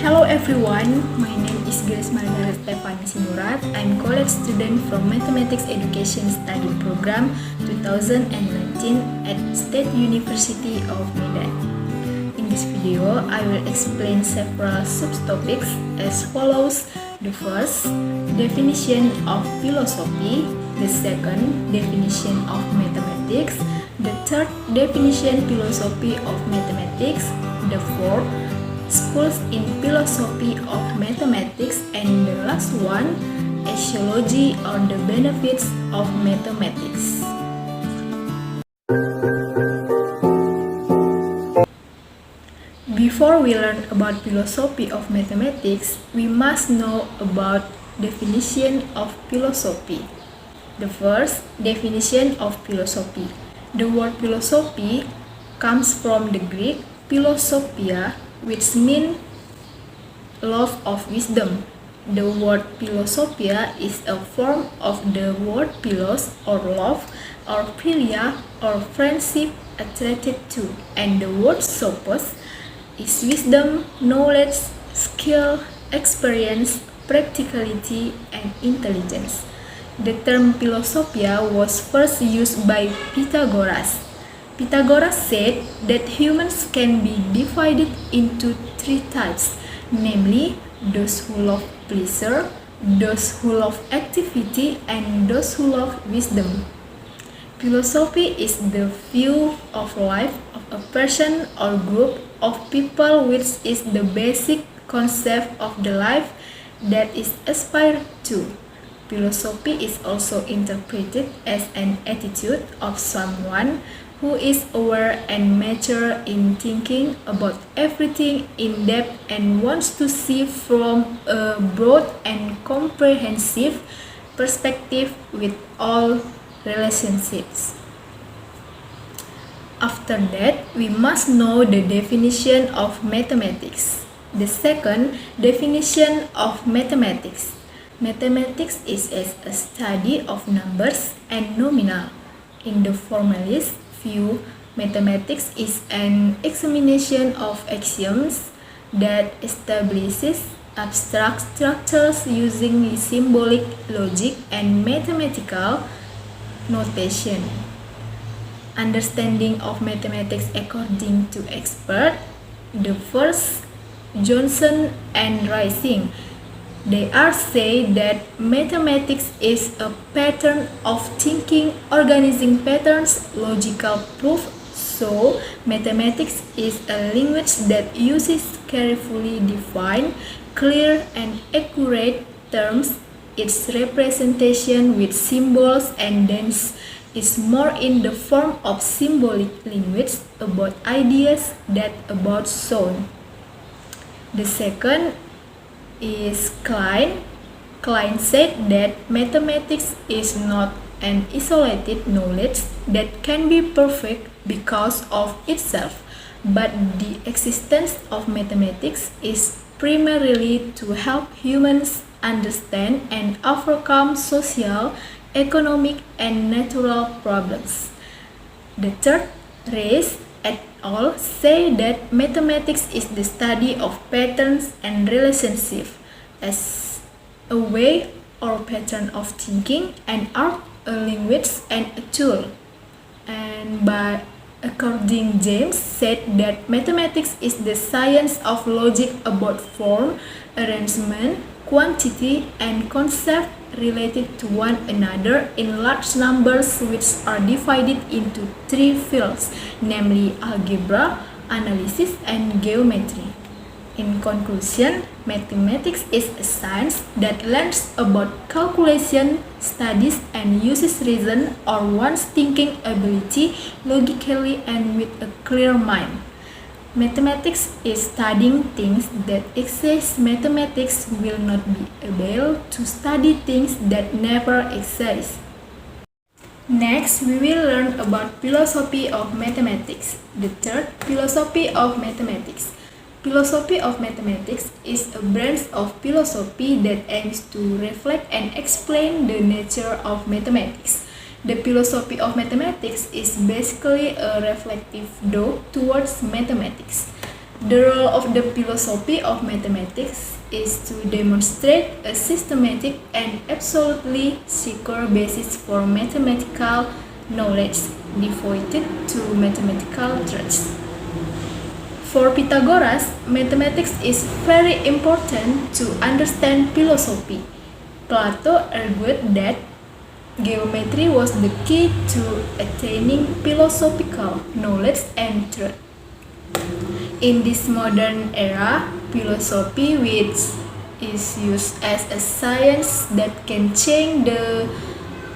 Hello everyone, my name is Margareth Sinurat. I'm college student from Mathematics Education Study Program 2019 at State University of Medan. In this video, I will explain several subtopics as follows. The first, definition of philosophy. The second, definition of mathematics. The third, definition philosophy of mathematics. The fourth, schools in philosophy of mathematics, and the last one, Axiology or the benefits of mathematics. Before we learn about philosophy of mathematics, we must know about definition of philosophy. The first, definition of philosophy. The word philosophy comes from the Greek philosophia, which means love of wisdom. The word philosophia is a form of the word philos or love, or philia or friendship attracted to, and the word sophos is wisdom, knowledge, skill, experience, practicality, and intelligence. The term philosophia was first used by Pythagoras. Pythagoras said that humans can be divided into three types, namely those who love pleasure, those who love activity, and those who love wisdom. Philosophy is the view of life of a person or group of people, which is the basic concept of the life that is aspired to. Philosophy is also interpreted as an attitude of someone who is aware and mature in thinking about everything in depth and wants to see from a broad and comprehensive perspective with all relationships. After that, we must know the definition of mathematics. The second, definition of mathematics. Mathematics is a study of numbers and nominal. In the formalist view, mathematics is an examination of axioms that establishes abstract structures using symbolic logic and mathematical notation. Understanding of mathematics according to expert. The first, Johnson and Rising. They are say that mathematics is a pattern of thinking, organizing patterns, logical proof. So, mathematics is a language that uses carefully defined, clear, and accurate terms. Its representation with symbols and thence is more in the form of symbolic language about ideas than about sound. The second is Klein. Klein said that mathematics is not an isolated knowledge that can be perfect because of itself, but the existence of mathematics is primarily to help humans understand and overcome social, economic, and natural problems. The third, Race et al. Say that mathematics is the study of patterns and relationships as a way or pattern of thinking, and art, a language, and a tool. And by according James said that mathematics is the science of logic about form, arrangement, quantity, and concept related to one another in large numbers, which are divided into three fields, namely algebra, analysis, and geometry. In conclusion, mathematics is a science that learns about calculation, studies, and uses reason or one's thinking ability logically and with a clear mind. Mathematics is studying things that exist. Mathematics will not be able to study things that never exist. Next, we will learn about philosophy of mathematics. The third, philosophy of mathematics. Philosophy of mathematics is a branch of philosophy that aims to reflect and explain the nature of mathematics. The philosophy of mathematics is basically a reflective thought towards mathematics. The role of the philosophy of mathematics is to demonstrate a systematic and absolutely secure basis for mathematical knowledge devoted to mathematical truths. For Pythagoras, mathematics is very important to understand philosophy. Plato argued that geometry was the key to attaining philosophical knowledge and truth. In this modern era, philosophy, which is used as a science that can change the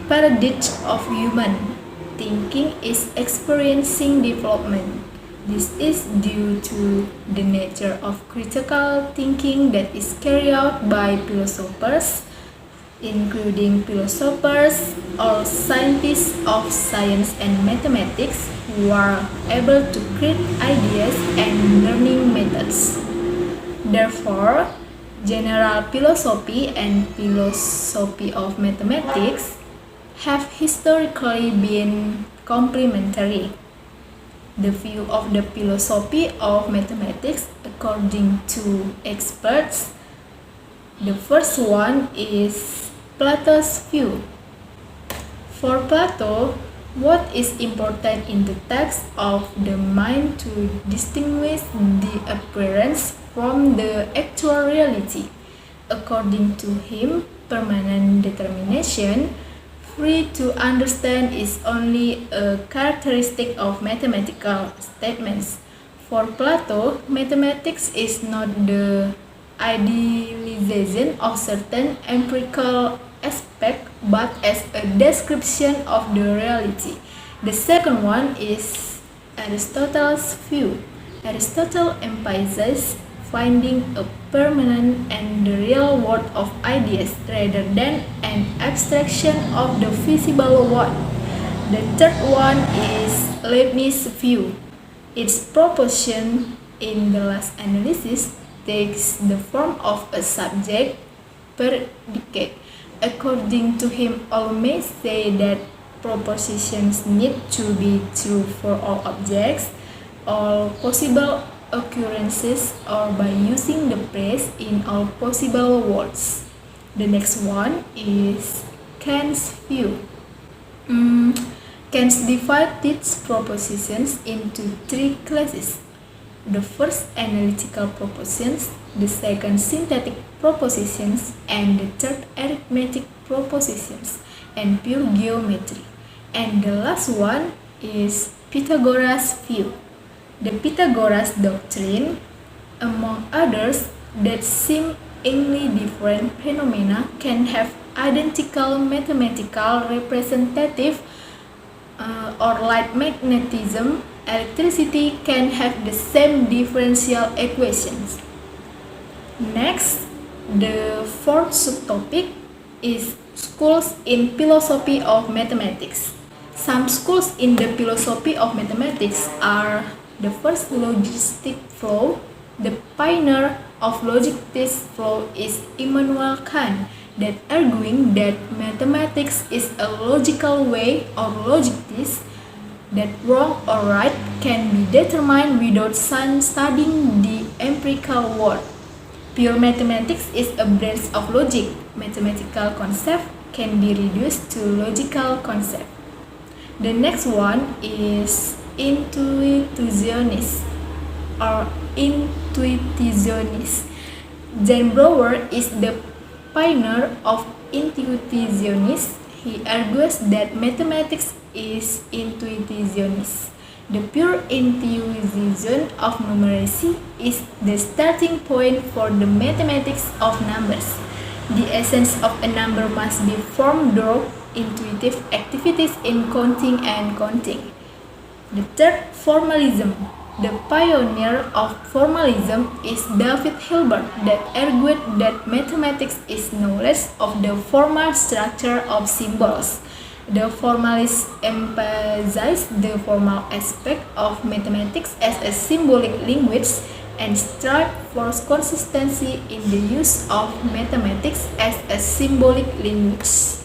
paradigm of human thinking, is experiencing development. This is due to the nature of critical thinking that is carried out by philosophers, including philosophers or scientists of science and mathematics who are able to create ideas and learning methods. Therefore, general philosophy and philosophy of mathematics have historically been complementary. The view of the philosophy of mathematics according to experts. The first one is Plato's view. For Plato, what is important in the text of the mind to distinguish the appearance from the actual reality. According to him, permanent determination, free to understand, is only a characteristic of mathematical statements. For Plato, mathematics is not the idealization of certain empirical aspect, but as a description of the reality. The second one is Aristotle's view. Aristotle emphasizes finding a permanent and the real world of ideas rather than an abstraction of the visible world. The third one is Leibniz's view. Its proposition in the last analysis takes the form of a subject predicate. According to him, all may say that propositions need to be true for all objects, all possible occurrences, or by using the phrase in all possible worlds. The next one is Kant's view. Kant divides these propositions into three classes. The first, analytical propositions, the second, synthetic propositions, and the third, arithmetic propositions and pure geometry. And the last one is Pythagoras' view. The Pythagoras doctrine, among others, that seemingly different phenomena can have identical mathematical representative, or like magnetism, electricity can have the same differential equations. Next, the fourth subtopic is schools in philosophy of mathematics. Some schools in the philosophy of mathematics are: the first, logistic flow. The pioneer of logistic flow is Immanuel Kant, that arguing that mathematics is a logical way or logics, that wrong or right can be determined without studying the empirical world. Pure mathematics is a branch of logic. Mathematical concept can be reduced to logical concept. The next one is intuitionist or intuitionist. Jan Brouwer is the pioneer of intuitionist. He argues that mathematics is intuitionist. The pure intuition of numeracy is the starting point for the mathematics of numbers. The essence of a number must be formed through intuitive activities in counting and counting. The third, formalism. The pioneer of formalism is David Hilbert, that argued that mathematics is knowledge of the formal structure of symbols. The formalists emphasize the formal aspect of mathematics as a symbolic language and strive for consistency in the use of mathematics as a symbolic language.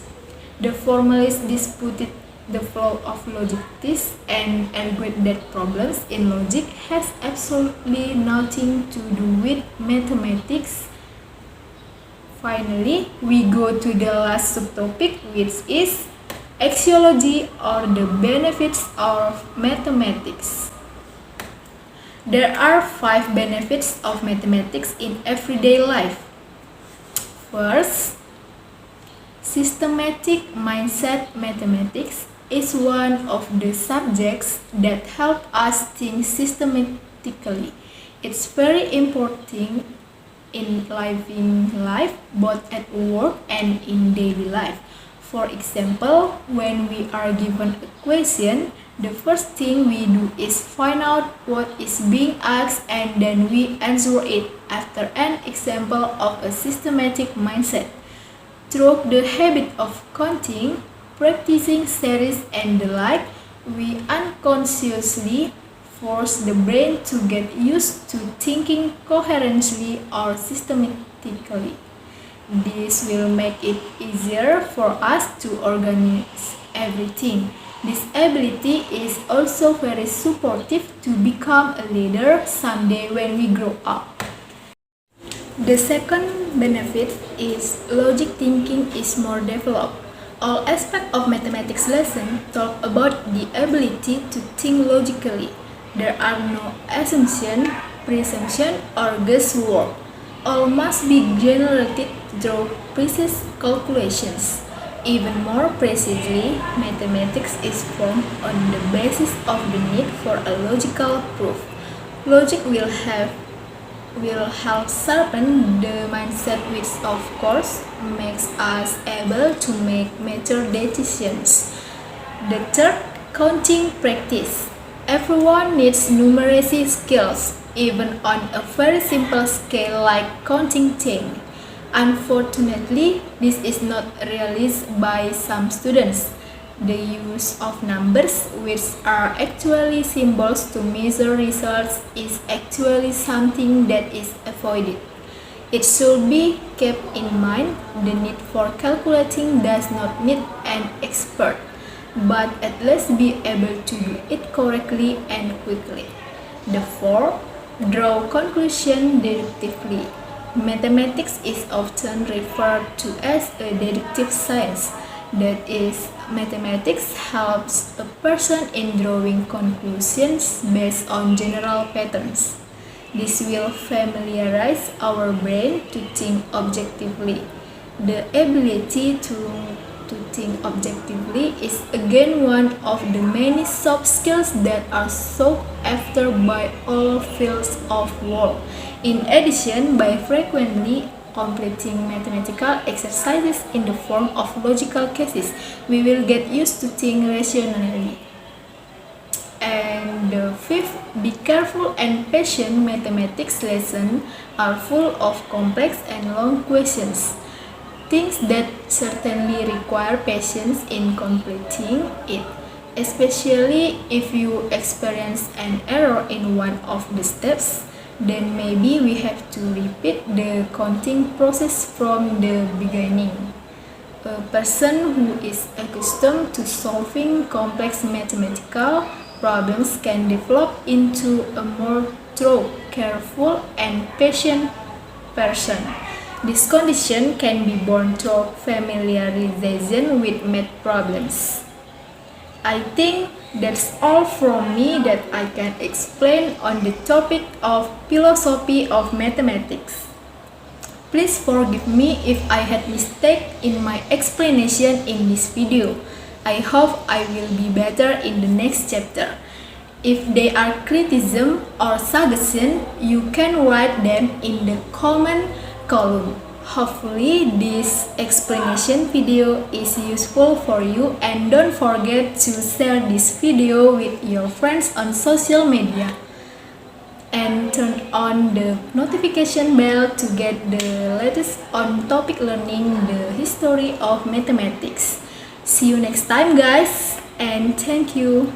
The formalists disputed The flow of logistics and algebraic problems in logic has absolutely nothing to do with mathematics. Finally, we go to the last subtopic, which is Axiology, or the benefits of mathematics. There are 5 benefits of mathematics in everyday life. First, systematic mindset. Mathematics is one of the subjects that help us think systematically. It's very important in living life, both at work and in daily life. For example, when we are given a question, the first thing we do is find out what is being asked and then we answer it after an example of a systematic mindset. Through the habit of counting, practicing series and the like, we unconsciously force the brain to get used to thinking coherently or systematically. This will make it easier for us to organize everything. This ability is also very supportive to become a leader someday when we grow up. The second benefit is logic thinking is more developed. All aspects of mathematics lesson talk about the ability to think logically. There are no assumption, presumption, or guesswork. All must be generated through precise calculations. Even more precisely, mathematics is formed on the basis of the need for a logical proof. Logic will help sharpen the mindset, which of course makes us able to make mature decisions. The third, counting practice. Everyone needs numeracy skills, even on a very simple scale like counting 10. Unfortunately, this is not realized by some students. The use of numbers, which are actually symbols to measure results, is actually something that is avoided. It should be kept in mind. The need for calculating does not need an expert, but at least be able to do it correctly and quickly. The fourth, draw conclusion deductively. Mathematics is often referred to as a deductive science. That is, mathematics helps a person in drawing conclusions based on general patterns. This will familiarize our brain to think objectively. The ability to think objectively is again one of the many soft skills that are sought after by all fields of work. In addition, by frequently completing mathematical exercises in the form of logical cases, we will get used to think rationally. And the fifth, be careful and patient. Mathematics lessons are full of complex and long questions. Things that certainly require patience in completing it, especially if you experience an error in one of the steps. Then maybe we have to repeat the counting process from the beginning. A person who is accustomed to solving complex mathematical problems can develop into a more thorough, careful, and patient person. This condition can be born through familiarization with math problems. I think that's all from me that I can explain on the topic of philosophy of mathematics. Please forgive me if I had mistake in my explanation in this video. I hope I will be better in the next chapter. If there are criticism or suggestion, you can write them in the comment column. Hopefully this explanation video is useful for you, and don't forget to share this video with your friends on social media and turn on the notification bell to get the latest on topic learning the history of mathematics. See you next time guys, and thank you.